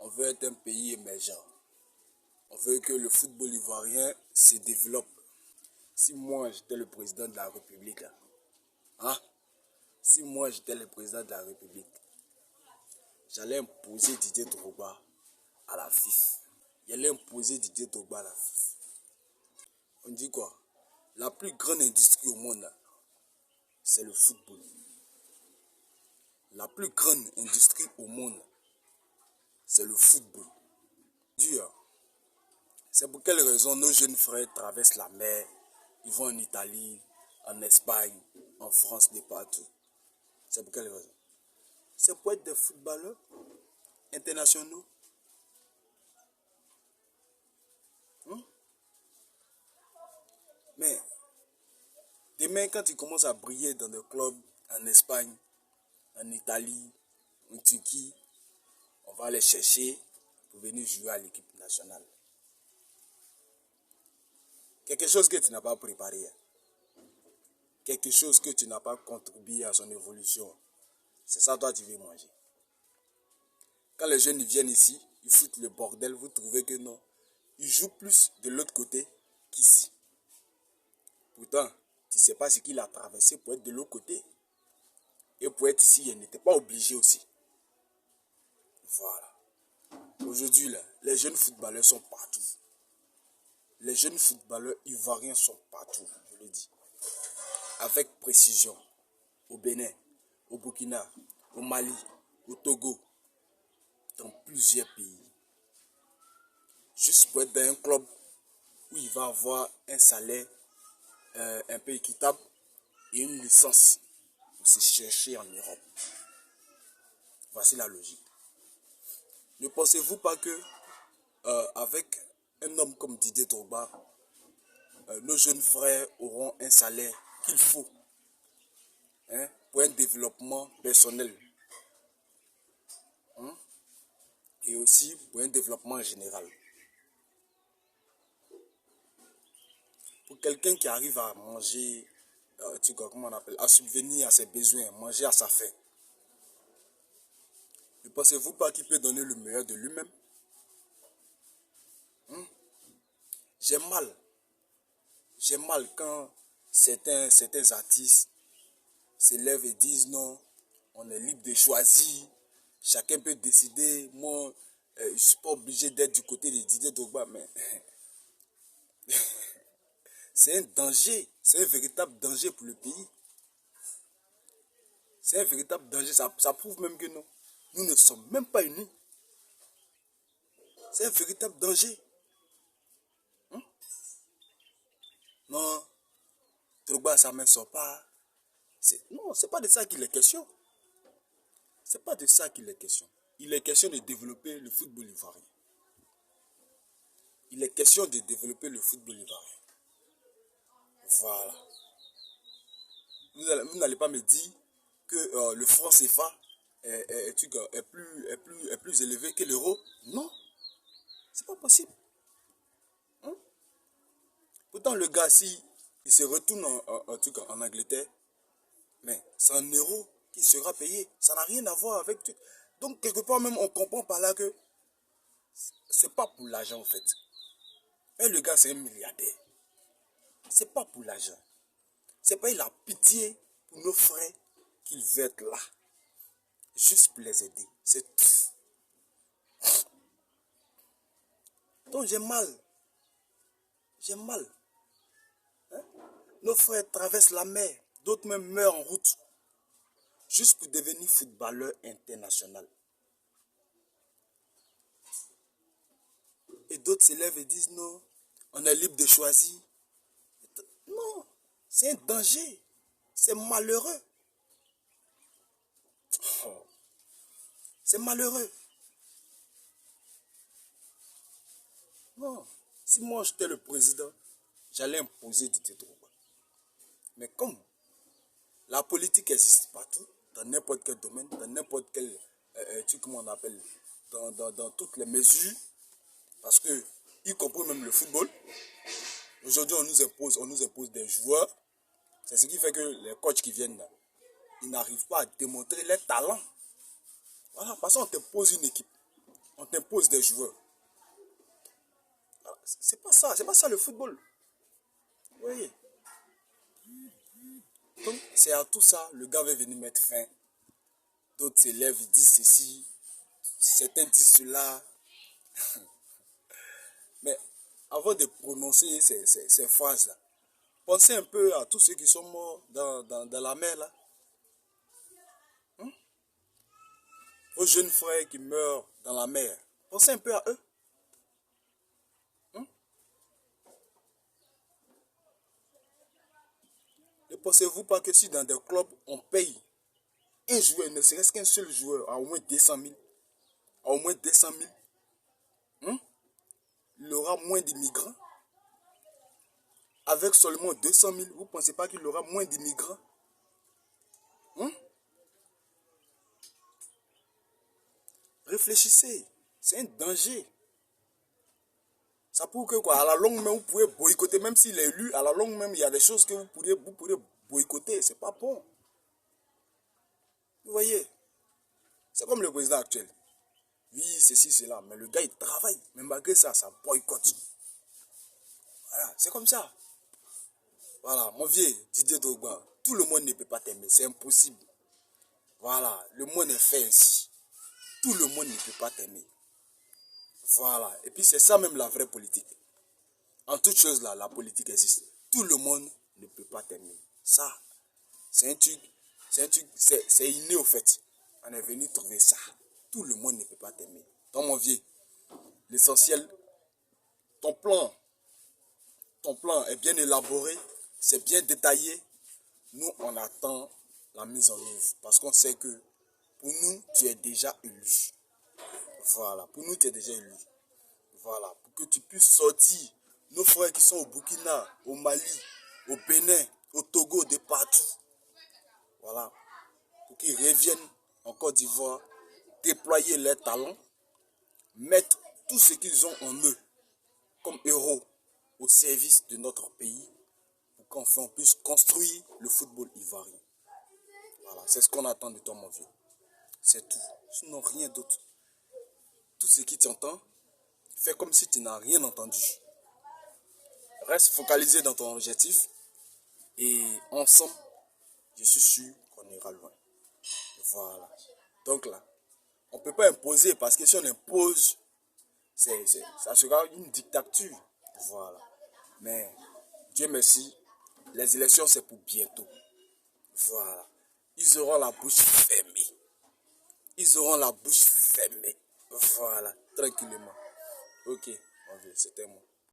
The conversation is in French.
On veut être un pays émergent. On veut que le football ivoirien se développe. Si moi j'étais le président de la République, là, hein? Si moi j'étais le président de la République, j'allais imposer Didier Drogba à la FIFA. J'allais imposer Didier Drogba à la FIFA. On dit quoi? La plus grande industrie au monde, c'est le football. La plus grande industrie au monde, c'est le football. Dur. C'est pour quelle raison nos jeunes frères traversent la mer, ils vont en Italie, en Espagne, en France, de partout. C'est pour quelle raison? C'est pour être des footballeurs internationaux. Mais demain, quand ils commencent à briller dans des clubs en Espagne, en Italie, en Turquie, on va les chercher pour venir jouer à l'équipe nationale. Quelque chose que tu n'as pas préparé. Quelque chose que tu n'as pas contribué à son évolution. C'est ça, toi, tu veux manger. Quand les jeunes viennent ici, ils foutent le bordel, vous trouvez que non. Ils jouent plus de l'autre côté qu'ici. Pourtant, tu ne sais pas ce qu'il a traversé pour être de l'autre côté. Et pour être ici, il n'était pas obligé aussi. Voilà. Aujourd'hui, là, les jeunes footballeurs sont partout. Les jeunes footballeurs ivoiriens sont partout, je le dis. Avec précision. Au Bénin, au Burkina, au Mali, au Togo, dans plusieurs pays. Juste pour être dans un club où il va avoir un salaire un peu équitable et une licence pour se chercher en Europe. Voici la logique. Ne pensez-vous pas que avec un homme comme Didier Drogba, nos jeunes frères auront un salaire qu'il faut, hein, pour un développement personnel, hein, et aussi pour un développement général. Pour quelqu'un qui arrive à manger, comment on appelle, à subvenir à ses besoins, manger à sa faim, ne pensez-vous pas qu'il peut donner le meilleur de lui-même? J'ai mal quand certains artistes s'élèvent et disent non, on est libre de choisir, chacun peut décider, moi je ne suis pas obligé d'être du côté de Didier Drogba, mais c'est un danger, c'est un véritable danger pour le pays. C'est un véritable danger, ça prouve même que non, nous ne sommes même pas unis. C'est un véritable danger. Non, Drogba, ça ne sort pas. Non, c'est pas de ça qu'il est question. C'est pas de ça qu'il est question. Il est question de développer le football ivoirien. Il est question de développer le football ivoirien. Voilà. Vous n'allez pas me dire que le franc CFA est plus élevé que l'euro. Non, c'est pas possible. Pourtant, le gars, si il se retourne en Angleterre, mais c'est en euros qu'il sera payé. Ça n'a rien à voir avec tout. Donc, quelque part même, on comprend par là que c'est pas pour l'argent, en fait. Et le gars, c'est un milliardaire. C'est pas pour l'argent. C'est pas il a pitié pour nos frères qu'il veut être là. Juste pour les aider. C'est tout. Donc, j'ai mal. J'ai mal. Hein? Nos frères traversent la mer. D'autres même meurent en route. Juste pour devenir footballeur international. Et d'autres s'élèvent et disent non, on est libre de choisir. Non, c'est un danger. C'est malheureux. Oh, c'est malheureux. Non, si moi j'étais le président, j'allais imposer Didier Drogba. Mais comme la politique existe partout, dans n'importe quel domaine, dans n'importe quel truc, comment on appelle, dans toutes les mesures, parce que, y compris même le football, aujourd'hui on nous impose des joueurs. C'est ce qui fait que les coachs qui viennent là, ils n'arrivent pas à démontrer leur talent. Voilà, parce qu'on te pose une équipe. On t'impose des joueurs. C'est pas ça le football. Vous voyez. Donc, c'est à tout ça, le gars veut venir mettre fin. D'autres s'élèvent, ils disent ceci, certains disent cela. Mais avant de prononcer ces phrases-là, pensez un peu à tous ceux qui sont morts dans la mer, là. Aux jeunes frères qui meurent dans la mer. Pensez un peu à eux. Ne pensez-vous pas que si dans des clubs, on paye un joueur, ne serait-ce qu'un seul joueur, à au moins 200 000, à au moins 200 000, il aura moins d'immigrants. Avec seulement 200 000, vous ne pensez pas qu'il aura moins d'immigrants? Réfléchissez, c'est un danger. Ça prouve que quoi, à la longue même, vous pouvez boycotter, même s'il est élu, à la longue même, il y a des choses que vous pourrez boycotter. C'est pas bon. Vous voyez, c'est comme le président actuel. Oui, ceci, cela, mais le gars, il travaille. Mais malgré ça, ça boycotte. Voilà, c'est comme ça. Voilà, mon vieux Didier Drogba, tout le monde ne peut pas t'aimer, c'est impossible. Voilà, le monde est fait ainsi. Tout le monde ne peut pas t'aimer. Voilà, et puis c'est ça même la vraie politique. En toute chose là, la politique existe. Tout le monde ne peut pas t'aimer. Ça, c'est un truc, c'est inné au fait. On est venu trouver ça. Tout le monde ne peut pas t'aimer. Donc mon vieux, l'essentiel, ton plan est bien élaboré, c'est bien détaillé. Nous, on attend la mise en œuvre parce qu'on sait que pour nous, tu es déjà élu. Voilà, pour nous, tu es déjà élu. Voilà, pour que tu puisses sortir nos frères qui sont au Burkina, au Mali, au Bénin, au Togo, de partout. Voilà, pour qu'ils reviennent en Côte d'Ivoire, déployer leurs talents, mettre tout ce qu'ils ont en eux comme héros au service de notre pays, pour qu'enfin on puisse construire le football ivoirien. Voilà, c'est ce qu'on attend de toi, mon vieux. C'est tout. Sinon, rien d'autre. Tout ce qui t'entend, fais comme si tu n'as rien entendu. Reste focalisé dans ton objectif et ensemble, je suis sûr qu'on ira loin. Voilà. Donc là, on ne peut pas imposer parce que si on impose, ça sera une dictature. Voilà. Mais Dieu merci, les élections c'est pour bientôt. Voilà. Ils auront la bouche fermée. Ils auront la bouche fermée. Voilà. Tranquillement. Ok. C'était moi.